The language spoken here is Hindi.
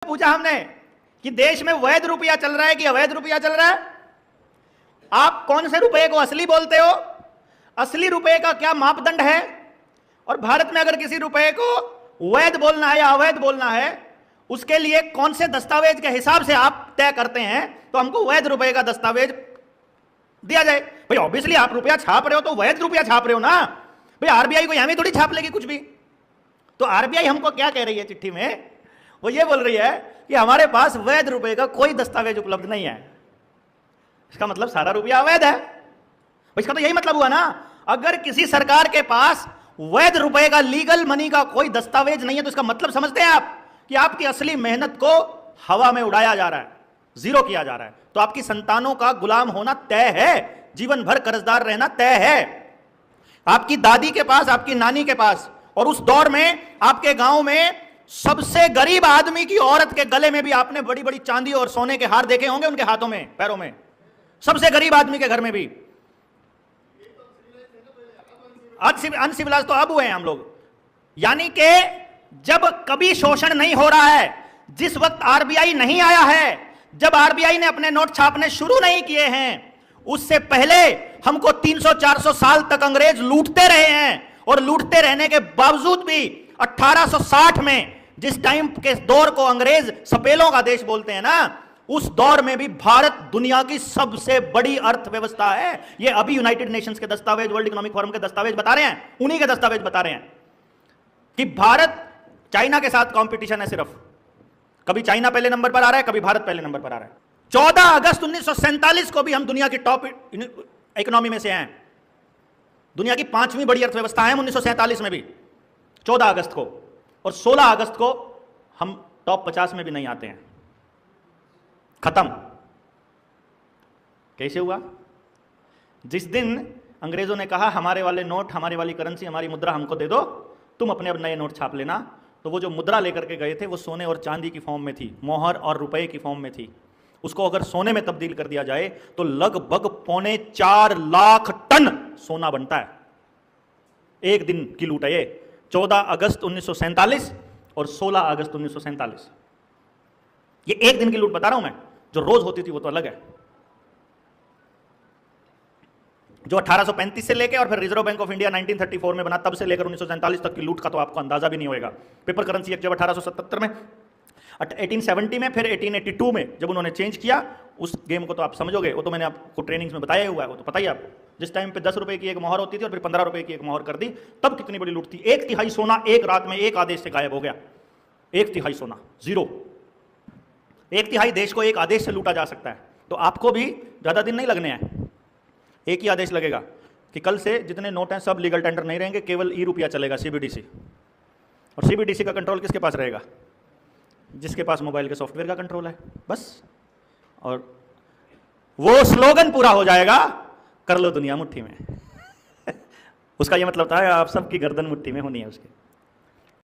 पूछा हमने कि देश में वैध रुपया चल रहा है कि अवैध रुपया चल रहा है। आप कौन से रुपए को असली बोलते हो? असली रुपए का क्या मापदंड है? और भारत में अगर किसी रुपए को वैध बोलना है या अवैध बोलना है, उसके लिए कौन से दस्तावेज के हिसाब से आप तय करते हैं? तो हमको वैध रुपए का दस्तावेज दिया जाए। भाई ऑब्वियसली आप रुपया छाप रहे हो तो वैध रुपया छाप रहे हो ना। भाई आरबीआई को यहां भी थोड़ी छाप लेगी कुछ भी। तो आरबीआई हमको क्या कह रही है चिट्ठी में? वो ये बोल रही है कि हमारे पास वैध रुपए का कोई दस्तावेज उपलब्ध नहीं है। इसका मतलब सारा रुपया अवैध है। इसका तो यही मतलब हुआ ना। अगर किसी सरकार के पास वैध रुपए का, लीगल मनी का कोई दस्तावेज नहीं है, तो इसका मतलब समझते हैं आप कि आपकी असली मेहनत को हवा में उड़ाया जा रहा है, जीरो किया जा रहा है। तो आपकी संतानों का गुलाम होना तय है, जीवन भर कर्जदार रहना तय है। आपकी दादी के पास, आपकी नानी के पास, और उस दौर में आपके गांव में सबसे गरीब आदमी की औरत के गले में भी आपने बड़ी बड़ी चांदी और सोने के हार देखे होंगे, उनके हाथों में, पैरों में। सबसे गरीब आदमी के घर में भी। अनसिविलाइज तो अब हुए हैं हम लोग। यानी कि जब कभी शोषण नहीं हो रहा है, जिस वक्त आरबीआई नहीं आया है, जब आरबीआई ने अपने नोट छापने शुरू नहीं किए हैं, उससे पहले हमको 300-400 साल तक अंग्रेज लूटते रहे हैं। और लूटते रहने के बावजूद भी 1860 में, जिस टाइम के दौर को अंग्रेज सपेलों का देश बोलते हैं ना, उस दौर में भी भारत दुनिया की सबसे बड़ी अर्थव्यवस्था है। ये अभी यूनाइटेड नेशंस के दस्तावेज, वर्ल्ड इकोनॉमिक फोरम के दस्तावेज बता रहे हैं, उन्हीं के दस्तावेज बता रहे हैं कि भारत चाइना के साथ कंपटीशन है सिर्फ। कभी चाइना पहले नंबर पर आ रहा है, कभी भारत पहले नंबर पर आ रहा है। 14 अगस्त 1947 को भी हम दुनिया की टॉप इकोनॉमी में से हैं। दुनिया की 5वीं बड़ी अर्थव्यवस्था है 1947 में भी, 14 अगस्त को। और 16 अगस्त को हम टॉप 50 में भी नहीं आते हैं। खत्म। कैसे हुआ? जिस दिन अंग्रेजों ने कहा हमारे वाले नोट, हमारे वाली करेंसी, हमारी मुद्रा हमको दे दो, तुम अपने अब नए नोट छाप लेना, तो वो जो मुद्रा लेकर के गए थे वो सोने और चांदी की फॉर्म में थी, मोहर और रुपए की फॉर्म में थी। उसको अगर सोने में तब्दील कर दिया जाए तो लगभग 4.25 लाख टन सोना बनता है। एक दिन की लूट है ये। 14 अगस्त 1947 और 16 अगस्त 1947, ये एक दिन की लूट बता रहा हूं मैं। जो रोज होती थी वो तो अलग है। जो 1835 से लेकर और फिर रिजर्व बैंक ऑफ इंडिया 1934 में बना, तब से लेकर 1947 तक की लूट का तो आपको अंदाजा भी नहीं होगा। पेपर करेंसी एक्ट जब 1877 में, 1870 में, फिर 1882 में जब उन्होंने चेंज किया, उस गेम को तो आप समझोगे। वो तो मैंने आपको ट्रेनिंग्स में बताया हुआ है, वो तो पता ही आपको। जिस टाइम पे 10 रुपए की एक मोहर होती थी और फिर 15 रुपए की एक मोहर कर दी, तब कितनी बड़ी लूट थी। 1/3 सोना एक रात में एक आदेश से गायब हो गया। 1/3 सोना, जीरो। 1/3 देश को एक आदेश से लूटा जा सकता है। तो आपको भी ज्यादा दिन नहीं लगने हैं। एक ही आदेश लगेगा कि कल से जितने नोट हैं सब लीगल टेंडर नहीं रहेंगे, केवल ई-रुपया चलेगा, सीबीडीसी। और सीबीडीसी का कंट्रोल किसके पास रहेगा? जिसके पास मोबाइल के सॉफ्टवेयर का कंट्रोल है, बस। और वो स्लोगन पूरा हो जाएगा, कर लो दुनिया मुट्ठी में। उसका ये मतलब था आप सबकी गर्दन मुट्ठी में होनी है उसके।